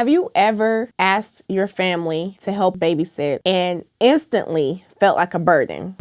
Have you ever asked your family to help babysit and instantly felt like a burden?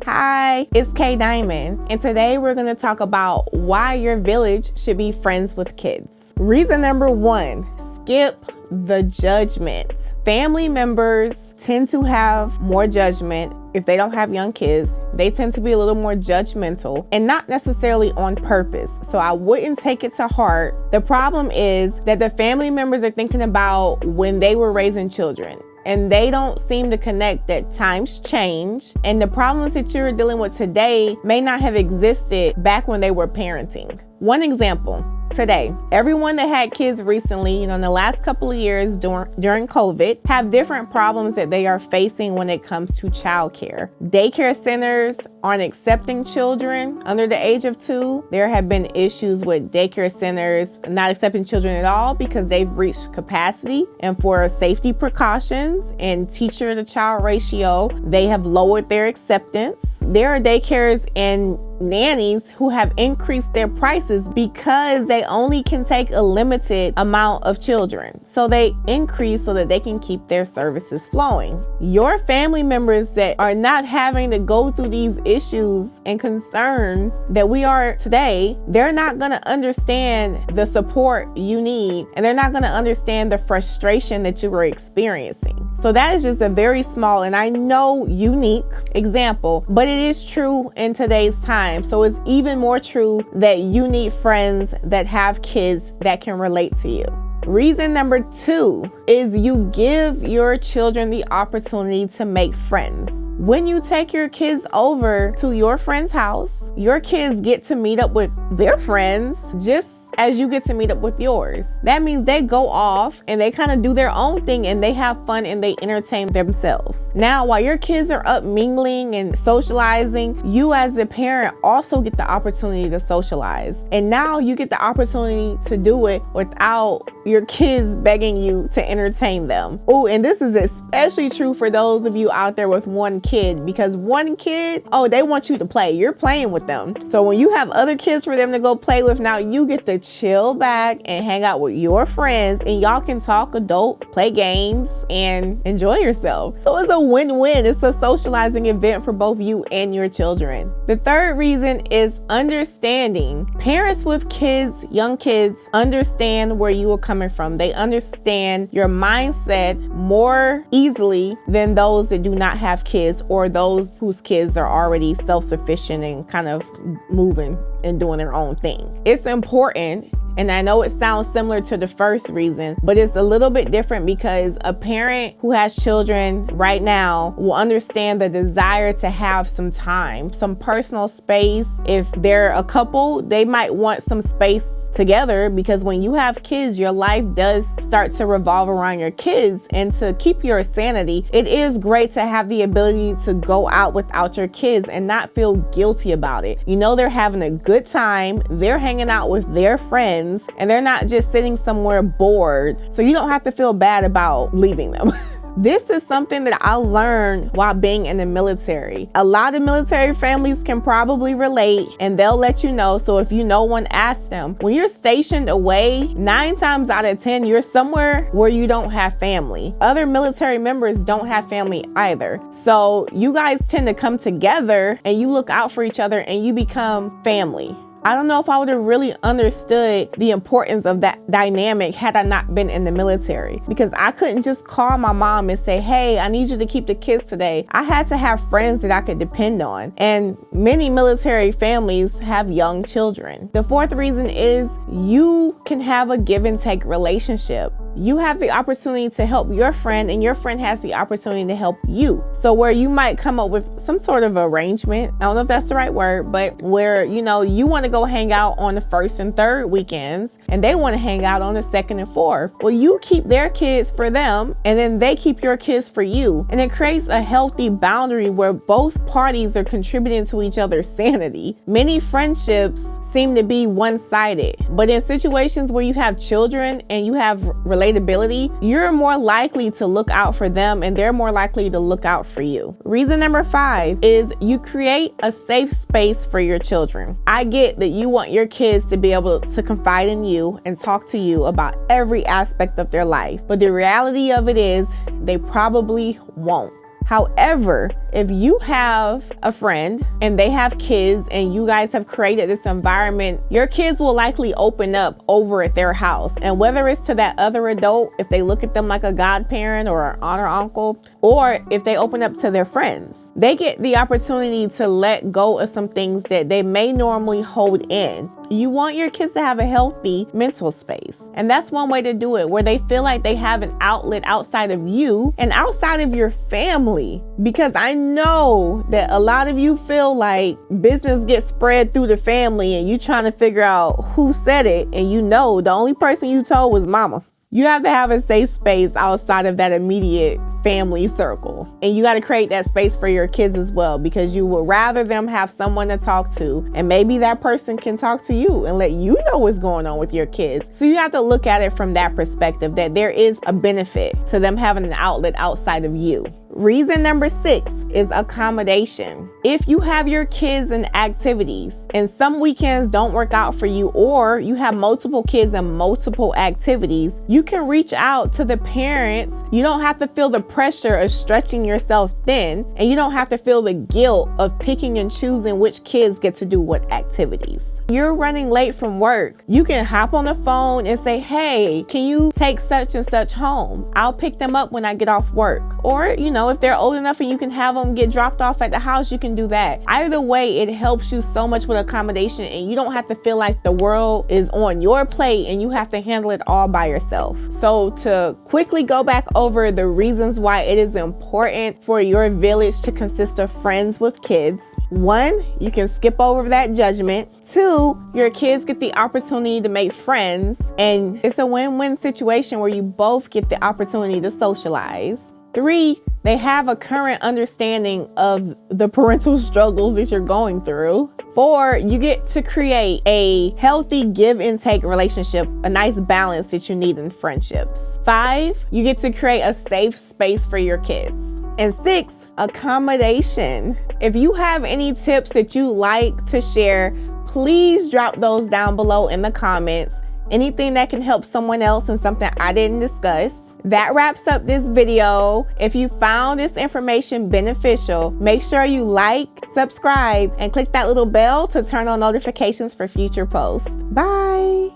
Hi, it's Kay Diamond, and today we're going to talk about why your village should be friends with kids. Reason number 1, skip the judgment. Family members tend to have more judgment. If they don't have young kids, they tend to be a little more judgmental and not necessarily on purpose. So I wouldn't take it to heart. The problem is that the family members are thinking about when they were raising children. And they don't seem to connect that times change and the problems that you're dealing with today may not have existed back when they were parenting. One example, today, everyone that had kids recently, in the last couple of years during COVID, have different problems that they are facing when it comes to childcare. Daycare centers aren't accepting children under the age of 2. There have been issues with daycare centers not accepting children at all because they've reached capacity, and for safety precautions and teacher to child ratio, they have lowered their acceptance. There are daycares and nannies who have increased their prices because they only can take a limited amount of children. So they increase so that they can keep their services flowing. Your family members that are not having to go through these issues and concerns that we are today, they're not going to understand the support you need, and they're not going to understand the frustration that you are experiencing. So that is just a very small, and I know unique example, but it is true in today's time. So it's even more true that you need friends that have kids that can relate to you. Reason number 2 is you give your children the opportunity to make friends. When you take your kids over to your friend's house, your kids get to meet up with their friends just as you get to meet up with yours. That means they go off and they kind of do their own thing and they have fun and they entertain themselves. Now, while your kids are up mingling and socializing, you as a parent also get the opportunity to socialize. And now you get the opportunity to do it without your kids begging you to entertain them. Oh, and this is especially true for those of you out there with one kid, because one kid, they want you to play. You're playing with them. So when you have other kids for them to go play with, now you get to chill back and hang out with your friends, and y'all can talk adult, play games, and enjoy yourself. So it's a win-win. It's a socializing event for both you and your children. The third reason is understanding. Parents with kids, young kids, understand where you are coming from. They understand your mindset more easily than those that do not have kids or those whose kids are already self-sufficient and kind of moving and doing their own thing. It's important. And I know it sounds similar to the first reason, but it's a little bit different because a parent who has children right now will understand the desire to have some time, some personal space. If they're a couple, they might want some space together, because when you have kids, your life does start to revolve around your kids. And to keep your sanity, it is great to have the ability to go out without your kids and not feel guilty about it. They're having a good time. They're hanging out with their friends. And they're not just sitting somewhere bored. So you don't have to feel bad about leaving them. This is something that I learned while being in the military. A lot of military families can probably relate, and they'll let you know. So if you know one, ask them. When you're stationed away, 9 times out of 10, you're somewhere where you don't have family. Other military members don't have family either. So you guys tend to come together and you look out for each other and you become family. I don't know if I would have really understood the importance of that dynamic had I not been in the military, because I couldn't just call my mom and say, hey, I need you to keep the kids today. I had to have friends that I could depend on. And many military families have young children. The fourth reason is you can have a give and take relationship. You have the opportunity to help your friend, and your friend has the opportunity to help you. So where you might come up with some sort of arrangement, I don't know if that's the right word, but where, you want to go hang out on the 1st and 3rd weekends, and they want to hang out on the 2nd and 4th. Well, you keep their kids for them, and then they keep your kids for you. And it creates a healthy boundary where both parties are contributing to each other's sanity. Many friendships seem to be one-sided, but in situations where you have children and you have relationships relatability, you're more likely to look out for them and they're more likely to look out for you. Reason number 5 is you create a safe space for your children. I get that you want your kids to be able to confide in you and talk to you about every aspect of their life, but the reality of it is they probably won't. However, if you have a friend and they have kids and you guys have created this environment, your kids will likely open up over at their house. And whether it's to that other adult, if they look at them like a godparent or an aunt or uncle, or if they open up to their friends, they get the opportunity to let go of some things that they may normally hold in. You want your kids to have a healthy mental space. And that's one way to do it, where they feel like they have an outlet outside of you and outside of your family. Because I know that a lot of you feel like business gets spread through the family and you trying to figure out who said it. And you know, the only person you told was mama. You have to have a safe space outside of that immediate family circle. And you got to create that space for your kids as well, because you would rather them have someone to talk to, and maybe that person can talk to you and let you know what's going on with your kids. So you have to look at it from that perspective, that there is a benefit to them having an outlet outside of you. Reason number 6 is accommodation. If you have your kids in activities and some weekends don't work out for you, or you have multiple kids and multiple activities, you can reach out to the parents. You don't have to feel the pressure of stretching yourself thin, and you don't have to feel the guilt of picking and choosing which kids get to do what activities. You're running late from work. You can hop on the phone and say, hey, can you take such and such home? I'll pick them up when I get off work. Or, if they're old enough and you can have them get dropped off at the house, you can do that. Either way, it helps you so much with accommodation, and you don't have to feel like the world is on your plate and you have to handle it all by yourself. So to quickly go back over the reasons why it is important for your village to consist of friends with kids. 1, you can skip over that judgment. 2, your kids get the opportunity to make friends, and it's a win-win situation where you both get the opportunity to socialize. 3, they have a current understanding of the parental struggles that you're going through. 4, you get to create a healthy give and take relationship, a nice balance that you need in friendships. 5, you get to create a safe space for your kids. And 6, accommodation. If you have any tips that you like to share, please drop those down below in the comments. Anything that can help someone else and something I didn't discuss. That wraps up this video. If you found this information beneficial, make sure you like, subscribe, and click that little bell to turn on notifications for future posts. Bye.